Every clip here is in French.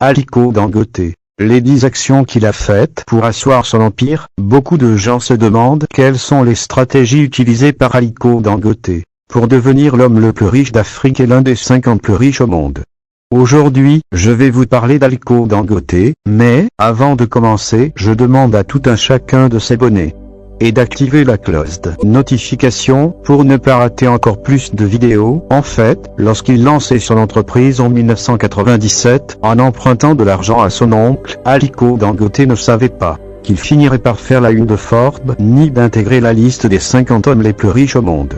Aliko Dangote. Les 10 actions qu'il a faites pour asseoir son empire. Beaucoup de gens se demandent quelles sont les stratégies utilisées par Aliko Dangote pour devenir l'homme le plus riche d'Afrique et l'un des 50 plus riches au monde. Aujourd'hui, je vais vous parler d'Aliko Dangote, mais, avant de commencer, je demande à tout un chacun de s'abonner et d'activer la cloche de notification pour ne pas rater encore plus de vidéos. En fait, lorsqu'il lançait son entreprise en 1997, en empruntant de l'argent à son oncle, Aliko Dangote ne savait pas qu'il finirait par faire la une de Forbes, ni d'intégrer la liste des 50 hommes les plus riches au monde.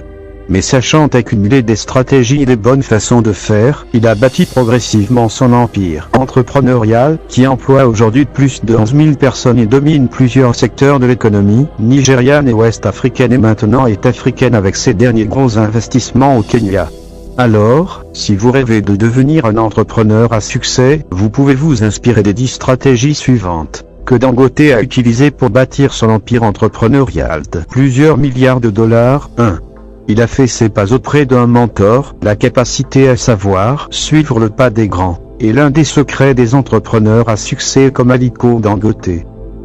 Mais sachant accumuler des stratégies et des bonnes façons de faire, il a bâti progressivement son empire entrepreneurial, qui emploie aujourd'hui plus de 11 000 personnes et domine plusieurs secteurs de l'économie nigériane et ouest-africaine et maintenant est africaine avec ses derniers gros investissements au Kenya. Alors, si vous rêvez de devenir un entrepreneur à succès, vous pouvez vous inspirer des 10 stratégies suivantes que Dangote a utilisées pour bâtir son empire entrepreneurial de plusieurs milliards de dollars. 1. Il a fait ses pas auprès d'un mentor. La capacité à savoir suivre le pas des grands est l'un des secrets des entrepreneurs à succès comme Aliko Dangote.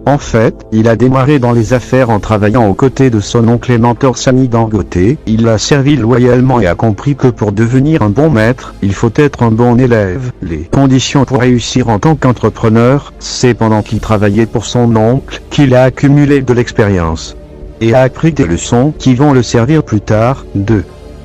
En fait, il a démarré dans les affaires en travaillant aux côtés de son oncle et mentor Sami Dangote. Il l'a servi loyalement et a compris que pour devenir un bon maître, il faut être un bon élève. Les conditions pour réussir en tant qu'entrepreneur, c'est pendant qu'il travaillait pour son oncle qu'il a accumulé de l'expérience et a appris des leçons qui vont le servir plus tard. 2.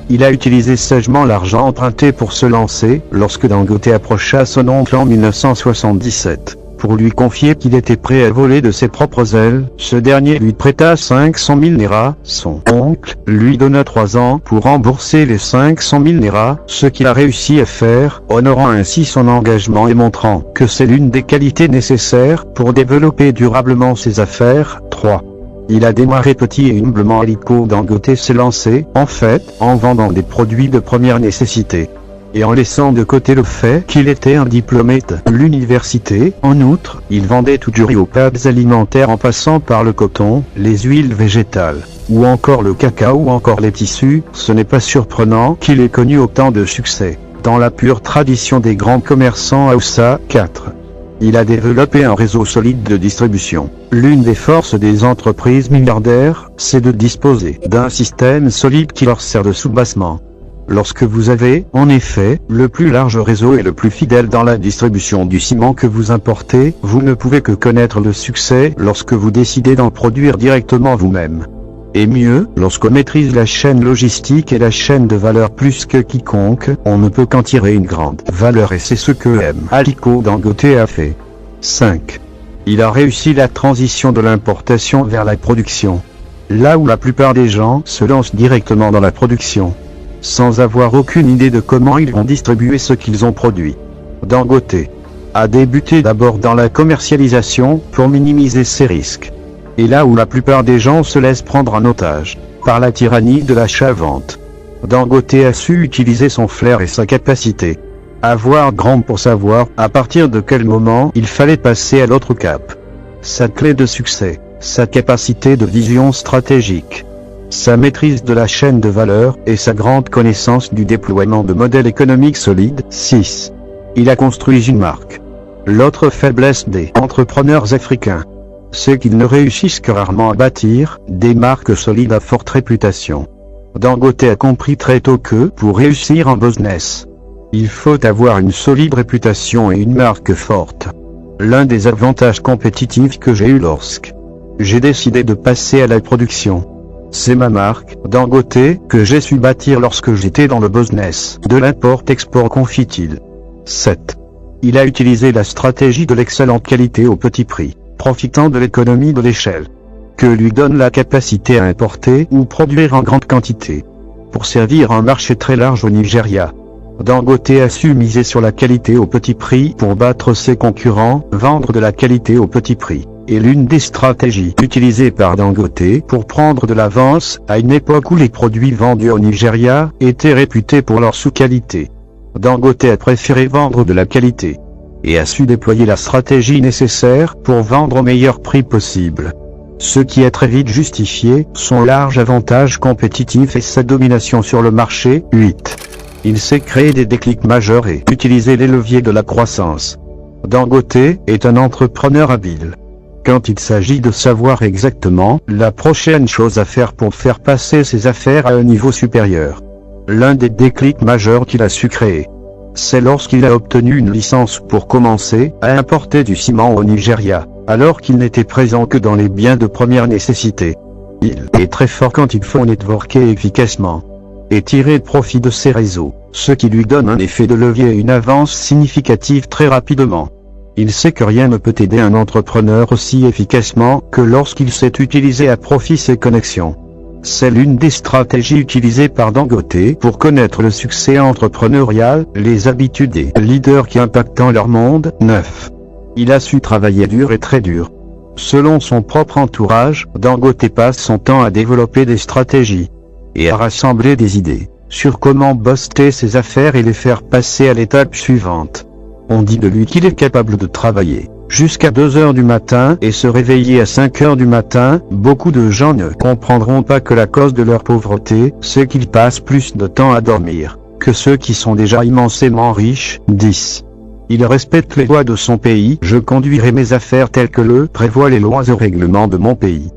Il a utilisé sagement l'argent emprunté pour se lancer. Lorsque Dangote approcha son oncle en 1977 pour lui confier qu'il était prêt à voler de ses propres ailes, ce dernier lui prêta 500 000 Naira. Son oncle lui donna 3 ans pour rembourser les 500 000 Naira, ce qu'il a réussi à faire, honorant ainsi son engagement et montrant que c'est l'une des qualités nécessaires pour développer durablement ses affaires. 3. Il a démarré petit et humblement. Aliko Dangote s'est lancé, en fait, en vendant des produits de première nécessité et en laissant de côté le fait qu'il était un diplômé de l'université. En outre, il vendait tout du riz aux pâtes alimentaires en passant par le coton, les huiles végétales, ou encore le cacao ou encore les tissus. Ce n'est pas surprenant qu'il ait connu autant de succès dans la pure tradition des grands commerçants Hausa. 4. Il a développé un réseau solide de distribution. L'une des forces des entreprises milliardaires, c'est de disposer d'un système solide qui leur sert de soubassement. Lorsque vous avez, en effet, le plus large réseau et le plus fidèle dans la distribution du ciment que vous importez, vous ne pouvez que connaître le succès lorsque vous décidez d'en produire directement vous-même. Et mieux, lorsqu'on maîtrise la chaîne logistique et la chaîne de valeur plus que quiconque, on ne peut qu'en tirer une grande valeur et c'est ce que Aliko Dangote a fait. 5. Il a réussi la transition de l'importation vers la production. Là où la plupart des gens se lancent directement dans la production, sans avoir aucune idée de comment ils vont distribuer ce qu'ils ont produit. Dangote a débuté d'abord dans la commercialisation pour minimiser ses risques. Et là où la plupart des gens se laissent prendre en otage par la tyrannie de l'achat-vente, Dangote a su utiliser son flair et sa capacité à voir grand pour savoir à partir de quel moment il fallait passer à l'autre cap. Sa clé de succès, sa capacité de vision stratégique, sa maîtrise de la chaîne de valeur et sa grande connaissance du déploiement de modèles économiques solides. 6. Il a construit une marque. L'autre faiblesse des entrepreneurs africains, c'est qu'ils ne réussissent que rarement à bâtir des marques solides à forte réputation. Dangote a compris très tôt que, pour réussir en business, il faut avoir une solide réputation et une marque forte. L'un des avantages compétitifs que j'ai eu lorsque j'ai décidé de passer à la production, c'est ma marque, Dangote, que j'ai su bâtir lorsque j'étais dans le business de l'import-export, confie-t-il. 7. Il a utilisé la stratégie de l'excellente qualité au petit prix, profitant de l'économie de l'échelle que lui donne la capacité à importer ou produire en grande quantité pour servir un marché très large au Nigeria. Dangote a su miser sur la qualité au petit prix pour battre ses concurrents. Vendre de la qualité au petit prix est l'une des stratégies utilisées par Dangote pour prendre de l'avance à une époque où les produits vendus au Nigeria étaient réputés pour leur sous-qualité. Dangote a préféré vendre de la qualité et a su déployer la stratégie nécessaire pour vendre au meilleur prix possible, ce qui a très vite justifié son large avantage compétitif et sa domination sur le marché. 8. Il sait créer des déclics majeurs et utiliser les leviers de la croissance. Dangote est un entrepreneur habile. Quand il s'agit de savoir exactement la prochaine chose à faire pour faire passer ses affaires à un niveau supérieur. L'un des déclics majeurs qu'il a su créer, c'est lorsqu'il a obtenu une licence pour commencer à importer du ciment au Nigeria, alors qu'il n'était présent que dans les biens de première nécessité. Il est très fort quand il faut networker efficacement et tirer profit de ses réseaux, ce qui lui donne un effet de levier et une avance significative très rapidement. Il sait que rien ne peut aider un entrepreneur aussi efficacement que lorsqu'il sait utiliser à profit ses connexions. C'est l'une des stratégies utilisées par Dangote pour connaître le succès entrepreneurial, les habitudes des leaders qui impactent leur monde. 9. Il a su travailler dur et très dur. Selon son propre entourage, Dangote passe son temps à développer des stratégies et à rassembler des idées sur comment booster ses affaires et les faire passer à l'étape suivante. On dit de lui qu'il est capable de travailler jusqu'à 2 heures du matin et se réveiller à 5 heures du matin. Beaucoup de gens ne comprendront pas que la cause de leur pauvreté, c'est qu'ils passent plus de temps à dormir que ceux qui sont déjà immensément riches. 10. Il respecte les lois de son pays. Je conduirai mes affaires telles que le prévoient les lois et règlements de mon pays.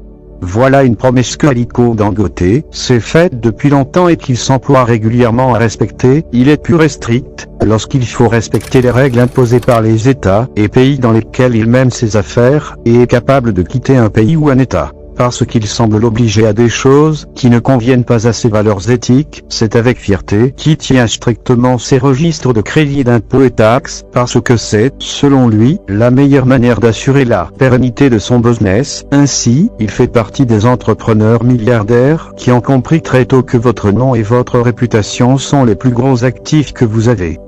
Voilà une promesse que Aliko Dangote s'est faite depuis longtemps et qu'il s'emploie régulièrement à respecter. Il est plus strict lorsqu'il faut respecter les règles imposées par les États et pays dans lesquels il mène ses affaires, et est capable de quitter un pays ou un État parce qu'il semble l'obliger à des choses qui ne conviennent pas à ses valeurs éthiques. C'est avec fierté qu'il tient strictement ses registres de crédits, d'impôts et taxes, parce que c'est, selon lui, la meilleure manière d'assurer la pérennité de son business. Ainsi, il fait partie des entrepreneurs milliardaires qui ont compris très tôt que votre nom et votre réputation sont les plus gros actifs que vous avez.